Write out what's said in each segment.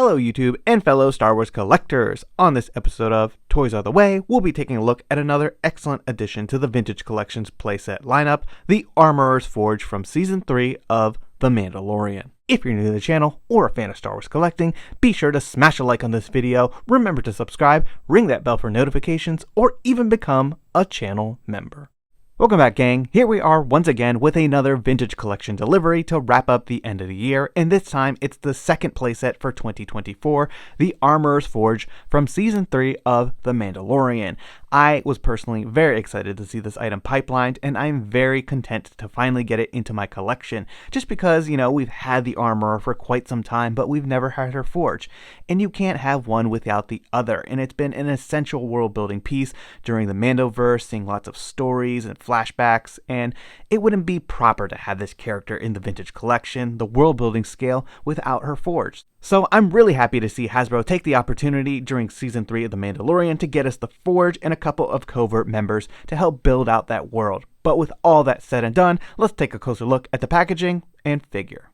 Hello YouTube and fellow Star Wars collectors! On this episode of Toys Are the Way, we'll be taking a look at another excellent addition to the Vintage Collection's playset lineup, the Armorer's Forge from Season 3 of The Mandalorian. If you're new to the channel or a fan of Star Wars collecting, be sure to smash a like on this video, remember to subscribe, ring that bell for notifications, or even become a channel member. Welcome back, gang. Here we are once again with another Vintage Collection delivery to wrap up the end of the year, and this time it's the second playset for 2024, the Armorer's Forge from Season 3 of The Mandalorian. I was personally very excited to see this item pipelined, and I'm very content to finally get it into my collection, just because, we've had the Armorer for quite some time, but we've never had her forge, and you can't have one without the other, and it's been an essential world-building piece during the Mandoverse, seeing lots of stories and flashbacks, and it wouldn't be proper to have this character in the Vintage Collection, the world-building scale, without her forge. So I'm really happy to see Hasbro take the opportunity during Season 3 of The Mandalorian to get us the Forge and a couple of Covert members to help build out that world. But with all that said and done, let's take a closer look at the packaging and figure.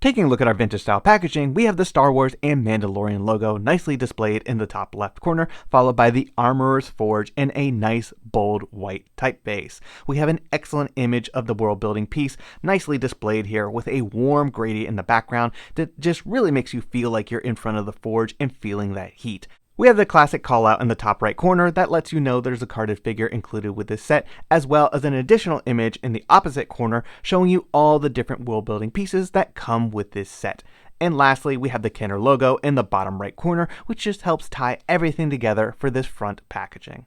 Taking a look at our vintage style packaging, we have the Star Wars and Mandalorian logo nicely displayed in the top left corner, followed by the Armorer's Forge in a nice bold white typeface. We have an excellent image of the world building piece nicely displayed here with a warm gradient in the background that just really makes you feel like you're in front of the forge and feeling that heat. We have the classic call out in the top right corner that lets you know there's a carded figure included with this set, as well as an additional image in the opposite corner showing you all the different world building pieces that come with this set. And lastly, we have the Kenner logo in the bottom right corner, which just helps tie everything together for this front packaging.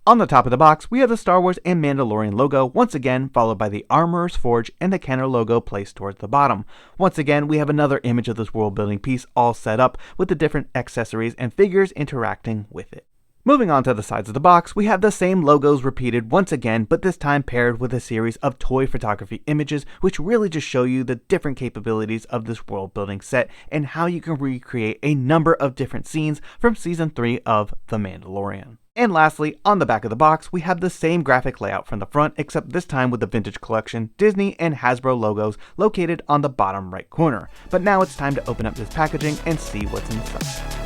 On the top of the box, we have the Star Wars and Mandalorian logo, once again followed by the Armorer's Forge and the Kenner logo placed towards the bottom. Once again, we have another image of this world building piece all set up with the different accessories and figures interacting with it. Moving on to the sides of the box, we have the same logos repeated once again, but this time paired with a series of toy photography images, which really just show you the different capabilities of this world building set and how you can recreate a number of different scenes from Season 3 of The Mandalorian. And lastly, on the back of the box, we have the same graphic layout from the front, except this time with the Vintage Collection, Disney, and Hasbro logos located on the bottom right corner. But now it's time to open up this packaging and see what's inside.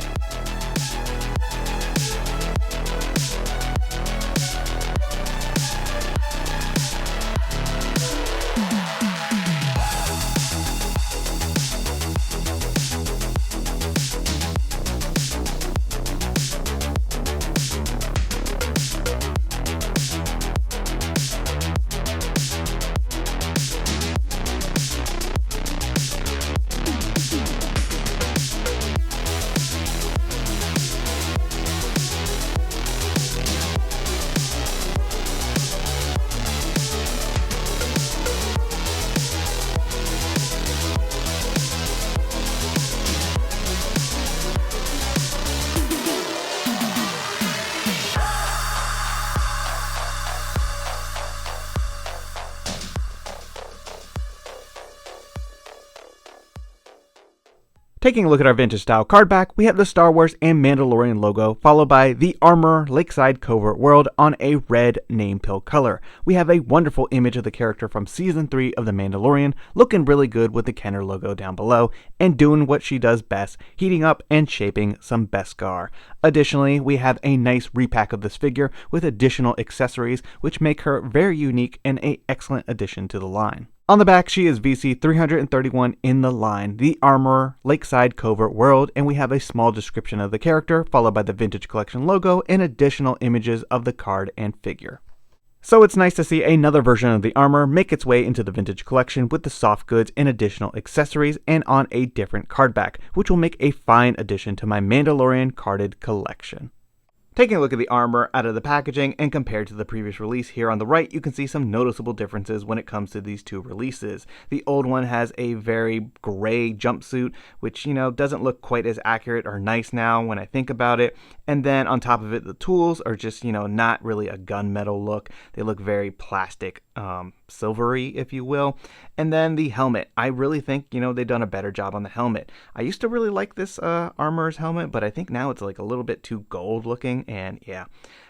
Taking a look at our vintage style card back, we have the Star Wars and Mandalorian logo, followed by the Armor Lakeside Covert World on a red name pill color. We have a wonderful image of the character from Season 3 of The Mandalorian, looking really good with the Kenner logo down below, and doing what she does best, heating up and shaping some Beskar. Additionally, we have a nice repack of this figure with additional accessories, which make her very unique and an excellent addition to the line. On the back, she is VC331 in the line, the Armorer Lakeside Covert World, and we have a small description of the character, followed by the Vintage Collection logo and additional images of the card and figure. So it's nice to see another version of the armor make its way into the Vintage Collection with the soft goods and additional accessories and on a different card back, which will make a fine addition to my Mandalorian carded collection. Taking a look at the armor out of the packaging and compared to the previous release here on the right, you can see some noticeable differences when it comes to these two releases. The old one has a very gray jumpsuit, which, doesn't look quite as accurate or nice now when I think about it. And then on top of it, the tools are just, not really a gunmetal look. They look very plastic, silvery, if you will. And then the helmet. I really think, they've done a better job on the helmet. I used to really like this Armorer's helmet, but I think now it's like a little bit too gold looking, and yeah,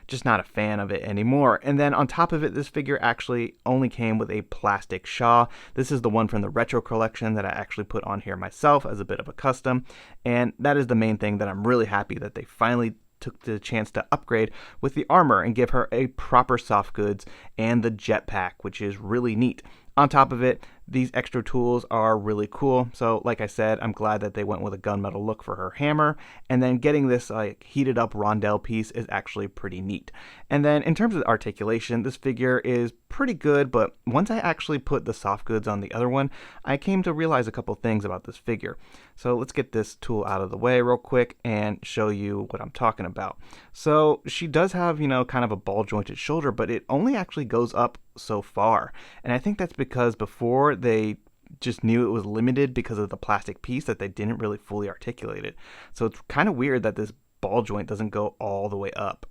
just not a fan of it anymore. And then on top of it, this figure actually only came with a plastic Shaw. This is the one from the retro collection that I actually put on here myself as a bit of a custom, and that is the main thing that I'm really happy that they finally took the chance to upgrade with the armor and give her a proper soft goods and the jetpack, which is really neat. On top of it, these extra tools are really cool. So like I said, I'm glad that they went with a gunmetal look for her hammer, and then getting this like heated up rondelle piece is actually pretty neat. And then in terms of articulation, this figure is pretty good, but once I actually put the soft goods on the other one, I came to realize a couple things about this figure. So let's get this tool out of the way real quick and show you what I'm talking about. So she does have, kind of a ball jointed shoulder, but it only actually goes up so far. And I think that's because before they just knew it was limited because of the plastic piece, that they didn't really fully articulate it. So it's kind of weird that this ball joint doesn't go all the way up.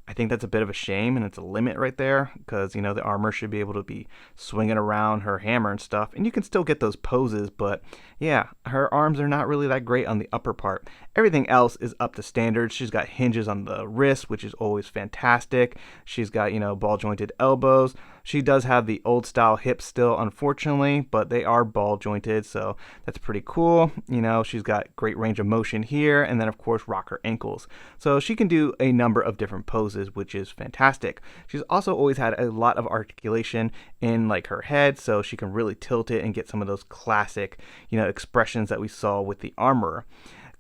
I think that's a bit of a shame, and it's a limit right there, because the armor should be able to be swinging around her hammer and stuff, and you can still get those poses, but yeah, her arms are not really that great on the upper part. Everything else is up to standard. She's got hinges on the wrist, which is always fantastic. She's got ball jointed elbows. She does have the old style hips still, unfortunately, but they are ball jointed, so that's pretty cool. She's got great range of motion here, and then of course rocker ankles, so she can do a number of different poses, which is fantastic. She's also always had a lot of articulation in like her head, so she can really tilt it and get some of those classic expressions that we saw with the armorer.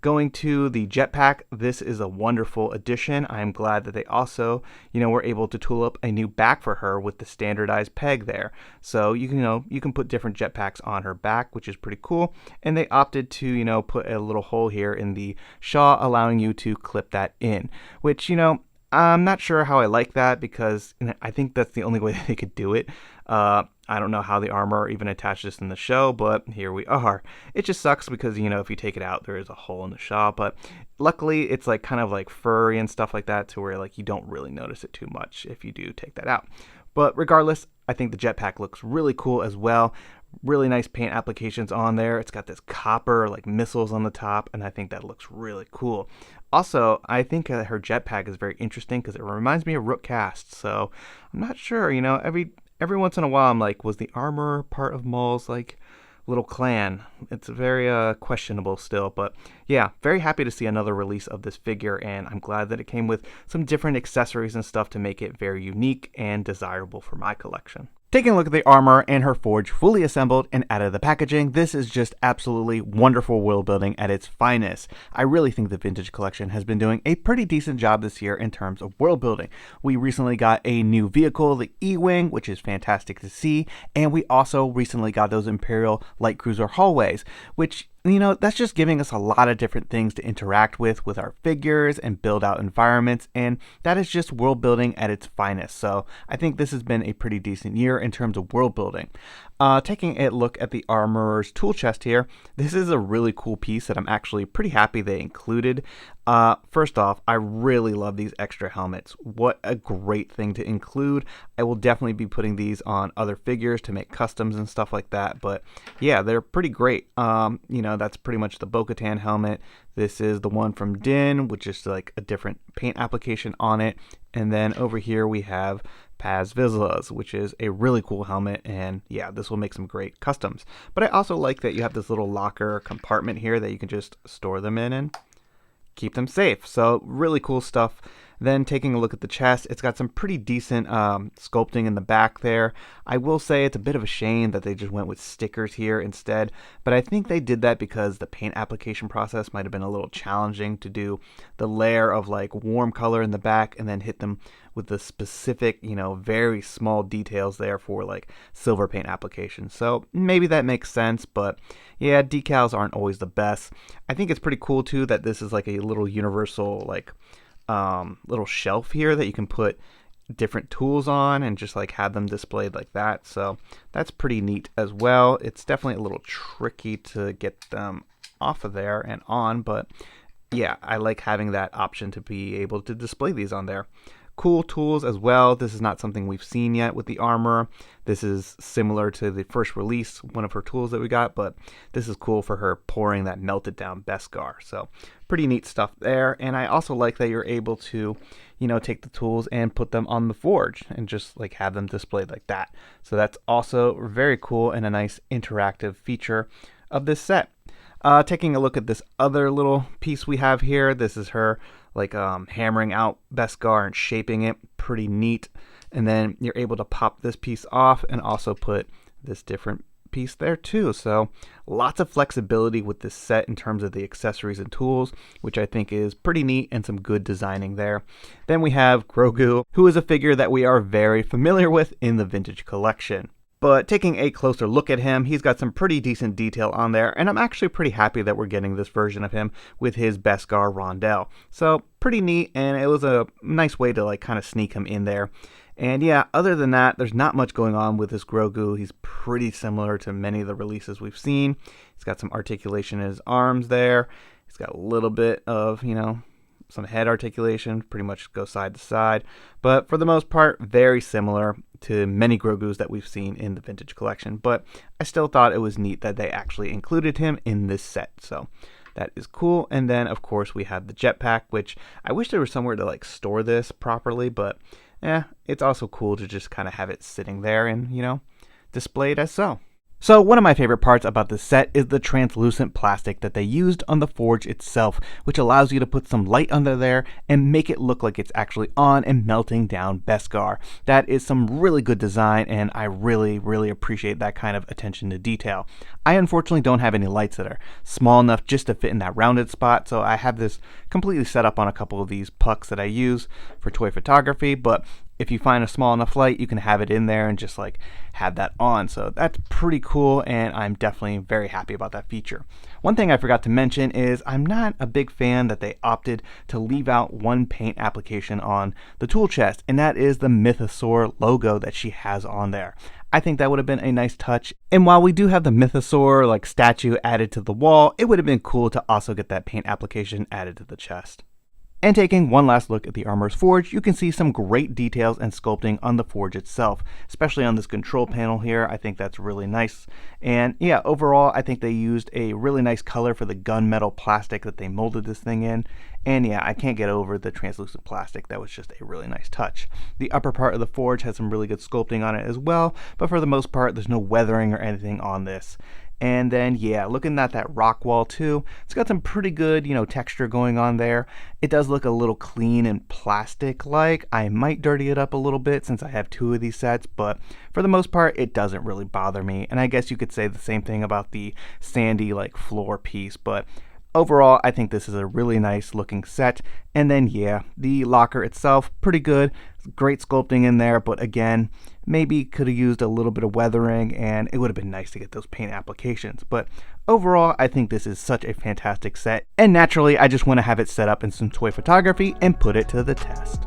Going to the jetpack, this is a wonderful addition. I'm glad that they also, were able to tool up a new back for her with the standardized peg there. So you can put different jetpacks on her back, which is pretty cool. And they opted to, put a little hole here in the Shaw, allowing you to clip that in, which, I'm not sure how I like that, because I think that's the only way that they could do it. I don't know how the armor even attached this in the show, but here we are. It just sucks because, if you take it out, there is a hole in the Shaw, but luckily it's like kind of like furry and stuff like that, to where like you don't really notice it too much if you do take that out. But regardless, I think the jetpack looks really cool as well. Really nice paint applications on there. It's got this copper like missiles on the top, and I think that looks really cool. Also, I think her jetpack is very interesting because it reminds me of Rook Cast. So I'm not sure, every once in a while I'm like, was the armor part of Maul's like little clan? It's very questionable still, but yeah, very happy to see another release of this figure, and I'm glad that it came with some different accessories and stuff to make it very unique and desirable for my collection. Taking a look at the armor and her forge fully assembled and out of the packaging, this is just absolutely wonderful world building at its finest. I really think the Vintage Collection has been doing a pretty decent job this year in terms of world building. We recently got a new vehicle, the E-Wing, which is fantastic to see, and we also recently got those Imperial Light Cruiser hallways, which that's just giving us a lot of different things to interact with our figures and build out environments, and that is just world building at its finest. So I think this has been a pretty decent year in terms of world building. Taking a look at the Armorer's tool chest here, this is a really cool piece that I'm actually pretty happy they included. First off, I really love these extra helmets. What a great thing to include. I will definitely be putting these on other figures to make customs and stuff like that, but yeah, they're pretty great. That's pretty much the Bo-Katan helmet. This is the one from Din, which is like a different paint application on it. And then over here we have Paz Vizsla's, which is a really cool helmet, and yeah, this will make some great customs. But I also like that you have this little locker compartment here that you can just store them in and keep them safe. So really cool stuff. Then taking a look at the chest, it's got some pretty decent sculpting in the back there. I will say it's a bit of a shame that they just went with stickers here instead, but I think they did that because the paint application process might have been a little challenging to do the layer of like warm color in the back and then hit them with the specific, very small details there for like silver paint application. So maybe that makes sense, but yeah, decals aren't always the best. I think it's pretty cool too that this is like a little universal like little shelf here that you can put different tools on and just like have them displayed like that. So that's pretty neat as well. It's definitely a little tricky to get them off of there and on, but yeah, I like having that option to be able to display these on there. Cool tools as well. This is not something we've seen yet with the Armorer. This is similar to the first release, one of her tools that we got, but this is cool for her pouring that melted down Beskar. So pretty neat stuff there. And I also like that you're able to, take the tools and put them on the forge and just like have them displayed like that. So that's also very cool and a nice interactive feature of this set. Taking a look at this other little piece we have here, this is her like hammering out Beskar and shaping it. Pretty neat. And then you're able to pop this piece off and also put this different piece there too. So lots of flexibility with this set in terms of the accessories and tools, which I think is pretty neat and some good designing there. Then we have Grogu, who is a figure that we are very familiar with in the vintage collection. But taking a closer look at him, he's got some pretty decent detail on there, and I'm actually pretty happy that we're getting this version of him with his Beskar rondelle. So pretty neat, and it was a nice way to like kind of sneak him in there. And yeah, other than that, there's not much going on with this Grogu. He's pretty similar to many of the releases we've seen. He's got some articulation in his arms there. He's got a little bit of, some head articulation, pretty much go side to side. But for the most part, very similar to many Grogus that we've seen in the vintage collection. But I still thought it was neat that they actually included him in this set. So that is cool. And then, of course, we have the jetpack, which I wish there was somewhere to like store this properly, but it's also cool to just kind of have it sitting there and, displayed as so. So one of my favorite parts about this set is the translucent plastic that they used on the forge itself, which allows you to put some light under there and make it look like it's actually on and melting down Beskar. That is some really good design, and I really, really appreciate that kind of attention to detail. I unfortunately don't have any lights that are small enough just to fit in that rounded spot, so I have this completely set up on a couple of these pucks that I use for toy photography, but if you find a small enough light, you can have it in there and just like have that on. So that's pretty cool, and I'm definitely very happy about that feature. One thing I forgot to mention is I'm not a big fan that they opted to leave out one paint application on the tool chest, and that is the Mythosaur logo that she has on there. I think that would have been a nice touch. And while we do have the Mythosaur like statue added to the wall, it would have been cool to also get that paint application added to the chest. And taking one last look at the Armorer's Forge, you can see some great details and sculpting on the forge itself, especially on this control panel here. I think that's really nice. And yeah, overall, I think they used a really nice color for the gunmetal plastic that they molded this thing in. And yeah, I can't get over the translucent plastic. That was just a really nice touch. The upper part of the forge has some really good sculpting on it as well, but for the most part, there's no weathering or anything on this. And then, yeah, looking at that rock wall too, it's got some pretty good, texture going on there. It does look a little clean and plastic-like. I might dirty it up a little bit since I have two of these sets, but for the most part, it doesn't really bother me. And I guess you could say the same thing about the sandy, floor piece, but overall, I think this is a really nice looking set. And then, yeah, the locker itself, pretty good. Great sculpting in there, but again, maybe could have used a little bit of weathering, and it would have been nice to get those paint applications. But overall, I think this is such a fantastic set. And naturally, I just want to have it set up in some toy photography and put it to the test.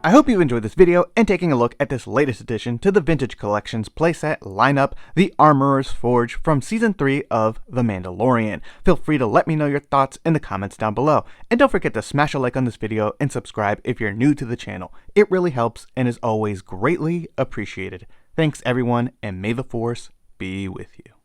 I hope you enjoyed this video and taking a look at this latest addition to the Vintage Collections playset lineup, the Armorer's Forge from Season 3 of The Mandalorian. Feel free to let me know your thoughts in the comments down below. And don't forget to smash a like on this video and subscribe if you're new to the channel. It really helps and is always greatly appreciated. Thanks everyone, and may the Force be with you.